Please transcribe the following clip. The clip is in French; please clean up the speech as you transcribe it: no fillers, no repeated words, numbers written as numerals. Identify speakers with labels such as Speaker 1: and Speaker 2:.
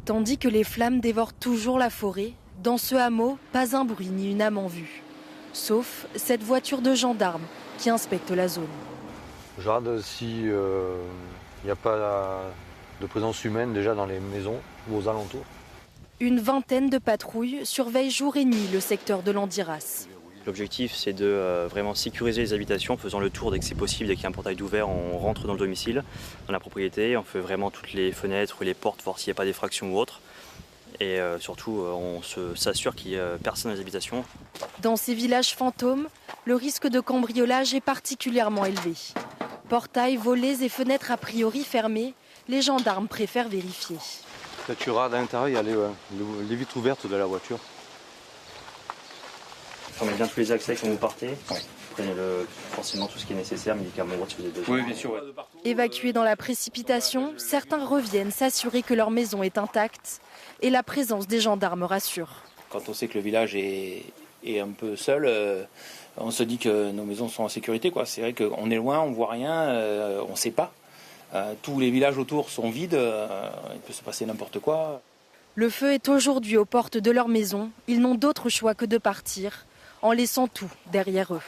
Speaker 1: Tandis que les flammes dévorent toujours la forêt, dans ce hameau, pas un bruit ni une âme en vue. Sauf cette voiture de gendarme qui inspecte la zone.
Speaker 2: Je regarde s'il n'y a pas de présence humaine déjà dans les maisons ou aux alentours.
Speaker 1: Une vingtaine de patrouilles surveillent jour et nuit le secteur de Landiras.
Speaker 3: L'objectif, c'est de vraiment sécuriser les habitations, faisant le tour dès que c'est possible. Dès qu'il y a un portail d'ouvert, on rentre dans le domicile, dans la propriété. On fait vraiment toutes les fenêtres ou les portes, voir s'il n'y a pas d'effraction ou autre. Et surtout, on s'assure qu'il n'y a personne dans les habitations.
Speaker 1: Dans ces villages fantômes, le risque de cambriolage est particulièrement élevé. Portails, volets et fenêtres a priori fermés, les gendarmes préfèrent vérifier.
Speaker 2: Là, tu regardes à l'intérieur, il y a les vitres ouvertes de la voiture.
Speaker 3: Fermez bien tous les accès quand vous partez. Prenez forcément tout ce qui est nécessaire, médicaments, si vous avez besoin.
Speaker 4: Oui, bien sûr. Ouais.
Speaker 1: Évacués dans la précipitation, certains reviennent s'assurer que leur maison est intacte et la présence des gendarmes rassure.
Speaker 4: Quand on sait que le village est un peu seul, on se dit que nos maisons sont en sécurité, quoi. C'est vrai qu'on est loin, on ne voit rien, on ne sait pas. Tous les villages autour sont vides, il peut se passer n'importe quoi.
Speaker 1: Le feu est aujourd'hui aux portes de leur maison. Ils n'ont d'autre choix que de partir, en laissant tout derrière eux.